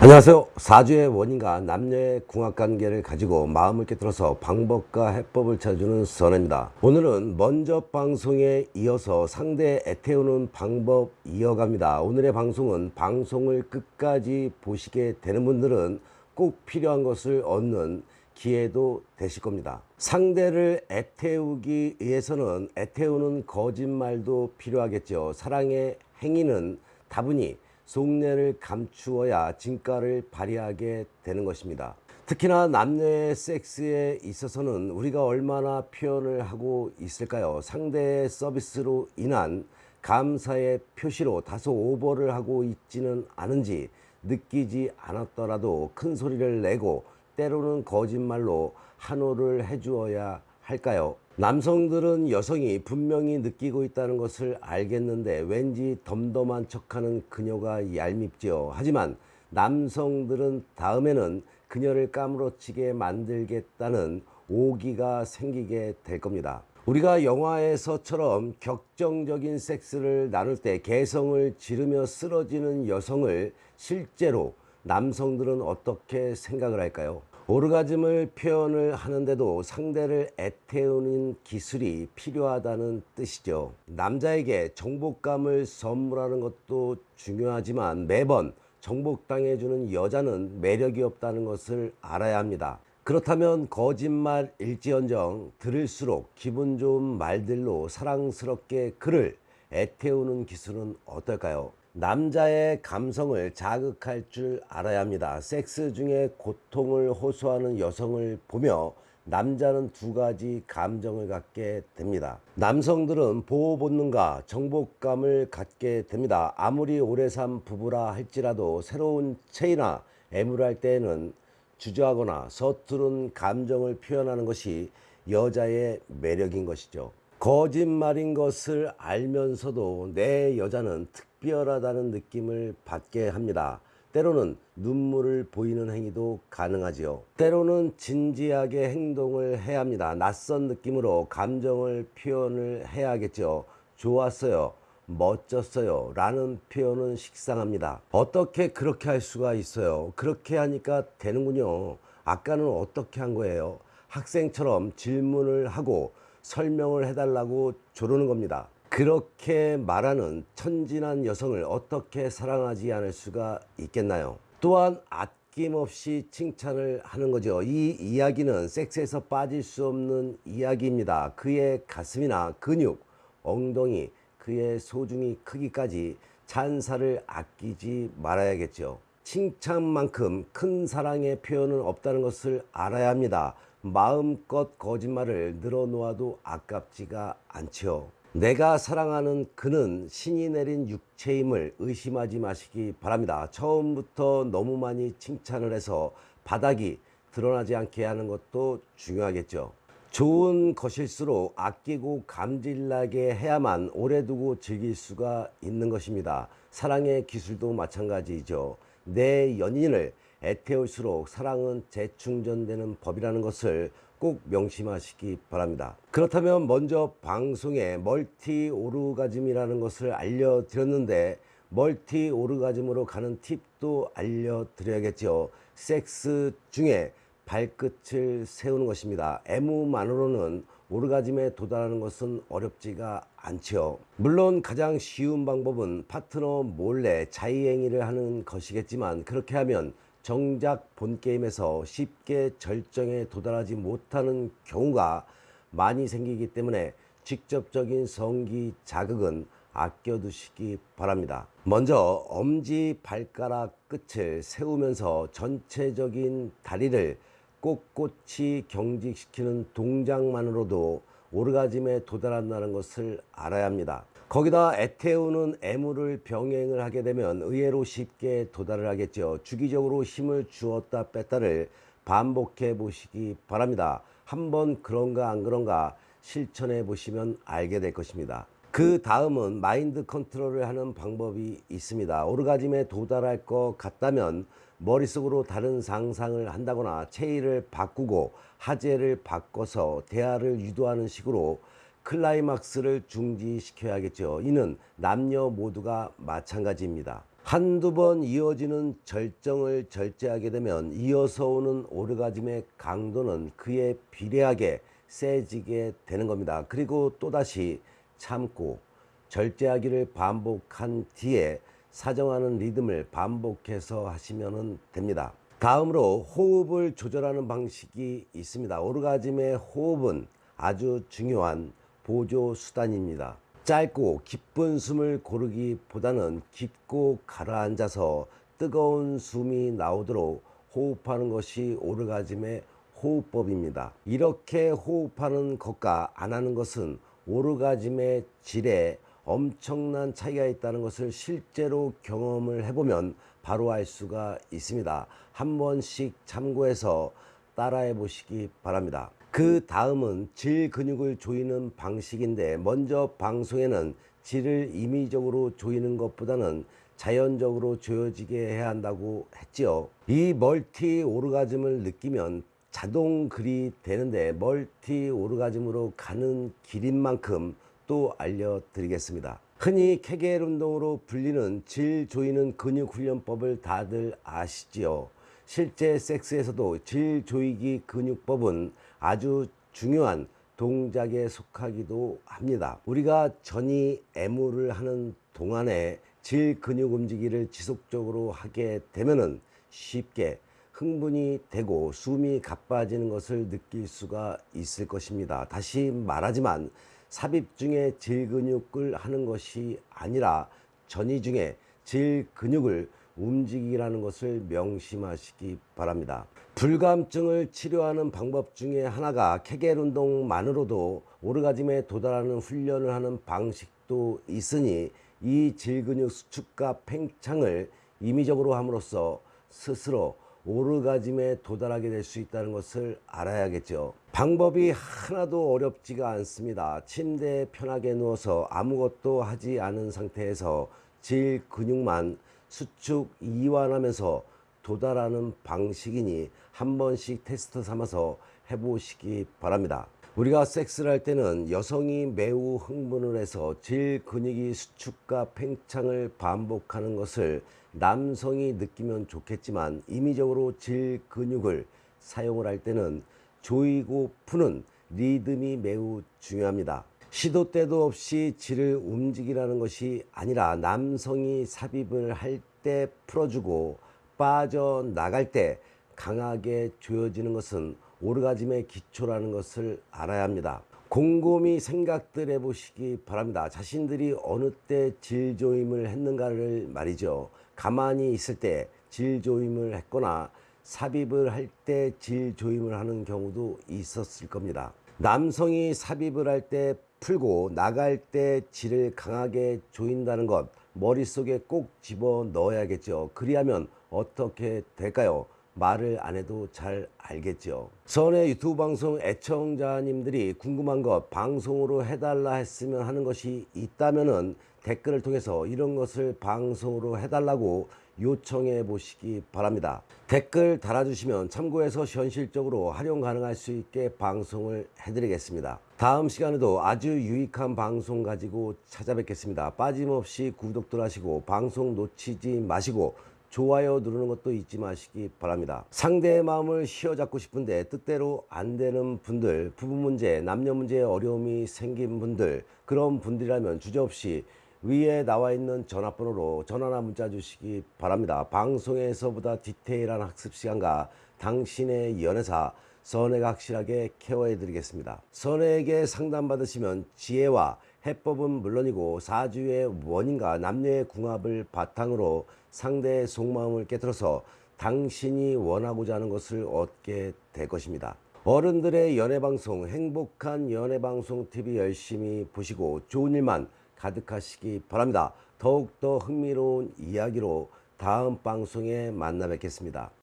안녕하세요. 사주의 원인과 남녀의 궁합관계를 가지고 마음을 꿰뚫어서 방법과 해법을 찾아주는 선혜입니다. 오늘은 먼저 방송에 이어서 상대 애태우는 방법 이어갑니다. 오늘의 방송은 방송을 끝까지 보시게 되는 분들은 꼭 필요한 것을 얻는 기회도 되실 겁니다. 상대를 애태우기 위해서는 애태우는 거짓말도 필요하겠죠. 사랑의 행위는 다분히 속내를 감추어야 진가를 발휘하게 되는 것입니다. 특히나 남녀의 섹스에 있어서는 우리가 얼마나 표현을 하고 있을까요? 상대의 서비스로 인한 감사의 표시로 다소 오버를 하고 있지는 않은지 느끼지 않았더라도 큰 소리를 내고 때로는 거짓말로 한호를 해주어야 할까요? 남성들은 여성이 분명히 느끼고 있다는 것을 알겠는데 왠지 덤덤한 척하는 그녀가 얄밉지요. 하지만 남성들은 다음에는 그녀를 까무러치게 만들겠다는 오기가 생기게 될 겁니다. 우리가 영화에서처럼 격정적인 섹스를 나눌 때 개성을 지르며 쓰러지는 여성을 실제로 남성들은 어떻게 생각을 할까요? 오르가즘을 표현을 하는데도 상대를 애태우는 기술이 필요하다는 뜻이죠. 남자에게 정복감을 선물하는 것도 중요하지만 매번 정복당해주는 여자는 매력이 없다는 것을 알아야 합니다. 그렇다면 거짓말일지언정 들을수록 기분 좋은 말들로 사랑스럽게 그를 애태우는 기술은 어떨까요? 남자의 감성을 자극할 줄 알아야 합니다. 섹스 중에 고통을 호소하는 여성을 보며 남자는 두 가지 감정을 갖게 됩니다. 남성들은 보호 본능과 정복감을 갖게 됩니다. 아무리 오래 산 부부라 할지라도 새로운 체이나 애무할 때에는 주저하거나 서투른 감정을 표현하는 것이 여자의 매력인 것이죠. 거짓말인 것을 알면서도 내 여자는 특별하다는 느낌을 받게 합니다. 때로는 눈물을 보이는 행위도 가능하지요. 때로는 진지하게 행동을 해야 합니다. 낯선 느낌으로 감정을 표현을 해야겠죠. 좋았어요, 멋졌어요 라는 표현은 식상합니다. 어떻게 그렇게 할 수가 있어요? 그렇게 하니까 되는군요. 아까는 어떻게 한 거예요? 학생처럼 질문을 하고 설명을 해달라고 조르는 겁니다. 그렇게 말하는 천진한 여성을 어떻게 사랑하지 않을 수가 있겠나요? 또한 아낌없이 칭찬을 하는 거죠. 이 이야기는 섹스에서 빠질 수 없는 이야기입니다. 그의 가슴이나 근육, 엉덩이, 그의 소중이 크기까지 찬사를 아끼지 말아야겠죠. 칭찬만큼 큰 사랑의 표현은 없다는 것을 알아야 합니다. 마음껏 거짓말을 늘어놓아도 아깝지가 않지요. 내가 사랑하는 그는 신이 내린 육체임을 의심하지 마시기 바랍니다. 처음부터 너무 많이 칭찬을 해서 바닥이 드러나지 않게 하는 것도 중요하겠죠. 좋은 것일수록 아끼고 감질나게 해야만 오래 두고 즐길 수가 있는 것입니다. 사랑의 기술도 마찬가지죠. 내 연인을 애태울수록 사랑은 재충전되는 법이라는 것을 꼭 명심하시기 바랍니다. 그렇다면 먼저 방송에 멀티 오르가즘이라는 것을 알려드렸는데 멀티 오르가즘으로 가는 팁도 알려드려야겠죠. 섹스 중에 발끝을 세우는 것입니다. 애무만으로는 오르가즘에 도달하는 것은 어렵지가 않지요. 물론 가장 쉬운 방법은 파트너 몰래 자의행위를 하는 것이겠지만 그렇게 하면 정작 본게임에서 쉽게 절정에 도달하지 못하는 경우가 많이 생기기 때문에 직접적인 성기 자극은 아껴두시기 바랍니다. 먼저 엄지 발가락 끝을 세우면서 전체적인 다리를 꼿꼿이 경직시키는 동작만으로도 오르가즘에 도달한다는 것을 알아야 합니다. 거기다 애태우는 애무를 병행을 하게 되면 의외로 쉽게 도달을 하겠죠. 주기적으로 힘을 주었다 뺐다를 반복해 보시기 바랍니다. 한번 그런가 안 그런가 실천해 보시면 알게 될 것입니다. 그 다음은 마인드 컨트롤을 하는 방법이 있습니다. 오르가즘에 도달할 것 같다면 머릿속으로 다른 상상을 한다거나 체위를 바꾸고 하재를 바꿔서 대화를 유도하는 식으로 클라이막스를 중지시켜야겠죠. 이는 남녀 모두가 마찬가지입니다. 한두 번 이어지는 절정을 절제하게 되면 이어서 오는 오르가즘의 강도는 그에 비례하게 세지게 되는 겁니다. 그리고 또다시 참고 절제하기를 반복한 뒤에 사정하는 리듬을 반복해서 하시면 됩니다. 다음으로 호흡을 조절하는 방식이 있습니다. 오르가즘의 호흡은 아주 중요한 보조 수단입니다. 짧고 깊은 숨을 고르기보다는 깊고 가라앉아서 뜨거운 숨이 나오도록 호흡하는 것이 오르가즘의 호흡법입니다. 이렇게 호흡하는 것과 안 하는 것은 오르가즘의 질에 엄청난 차이가 있다는 것을 실제로 경험을 해보면 바로 알 수가 있습니다. 한 번씩 참고해서 따라해 보시기 바랍니다. 그 다음은 질 근육을 조이는 방식인데, 먼저 방송에는 질을 임의적으로 조이는 것보다는 자연적으로 조여지게 해야 한다고 했지요. 이 멀티 오르가즘을 느끼면 자동 글이 되는데, 멀티 오르가즘으로 가는 길인 만큼 또 알려드리겠습니다. 흔히 케겔 운동으로 불리는 질 조이는 근육 훈련법을 다들 아시지요. 실제 섹스에서도 질 조이기 근육법은 아주 중요한 동작에 속하기도 합니다. 우리가 전이 애무를 하는 동안에 질 근육 움직이를 지속적으로 하게 되면은 쉽게 흥분이 되고 숨이 가빠지는 것을 느낄 수가 있을 것입니다. 다시 말하지만 삽입 중에 질 근육을 하는 것이 아니라 전이 중에 질 근육을 움직이라는 것을 명심하시기 바랍니다. 불감증을 치료하는 방법 중에 하나가 케겔 운동만으로도 오르가즘에 도달하는 훈련을 하는 방식도 있으니, 이 질근육 수축과 팽창을 임의적으로 함으로써 스스로 오르가즘에 도달하게 될 수 있다는 것을 알아야겠죠. 방법이 하나도 어렵지가 않습니다. 침대에 편하게 누워서 아무것도 하지 않은 상태에서 질 근육만 수축 이완하면서 도달하는 방식이니 한 번씩 테스트 삼아서 해보시기 바랍니다. 우리가 섹스를 할 때는 여성이 매우 흥분을 해서 질 근육이 수축과 팽창을 반복하는 것을 남성이 느끼면 좋겠지만, 임의적으로 질 근육을 사용을 할 때는 조이고 푸는 리듬이 매우 중요합니다. 시도 때도 없이 질을 움직이라는 것이 아니라, 남성이 삽입을 할 때 풀어주고 빠져나갈 때 강하게 조여지는 것은 오르가즘의 기초라는 것을 알아야 합니다. 곰곰이 생각들 해보시기 바랍니다. 자신들이 어느 때 질조임을 했는가를 말이죠. 가만히 있을 때 질조임을 했거나 삽입을 할 때 질조임을 하는 경우도 있었을 겁니다. 남성이 삽입을 할 때 풀고 나갈 때 질을 강하게 조인다는 것 머릿속에 꼭 집어 넣어야겠죠. 그리하면 어떻게 될까요? 말을 안 해도 잘 알겠죠. 전에 유튜브 방송 애청자님들이 궁금한 것, 방송으로 해달라 했으면 하는 것이 있다면은 댓글을 통해서 이런 것을 방송으로 해달라고 요청해 보시기 바랍니다. 댓글 달아주시면 참고해서 현실적으로 활용 가능할 수 있게 방송을 해드리겠습니다. 다음 시간에도 아주 유익한 방송 가지고 찾아뵙겠습니다. 빠짐없이 구독들 하시고 방송 놓치지 마시고 좋아요 누르는 것도 잊지 마시기 바랍니다. 상대의 마음을 휘어잡고 싶은데 뜻대로 안 되는 분들, 부부 문제, 남녀 문제에 어려움이 생긴 분들, 그런 분들이라면 주저없이 위에 나와 있는 전화번호로 전화나 문자 주시기 바랍니다. 방송에서보다 디테일한 학습 시간과 당신의 연애사 선혜가 확실하게 케어해 드리겠습니다. 선혜에게 상담받으시면 지혜와 해법은 물론이고 사주의 원인과 남녀의 궁합을 바탕으로 상대의 속마음을 깨트려서 당신이 원하고자 하는 것을 얻게 될 것입니다. 어른들의 연애방송, 행복한 연애방송 TV 열심히 보시고 좋은 일만 가득하시기 바랍니다. 더욱더 흥미로운 이야기로 다음 방송에 만나 뵙겠습니다.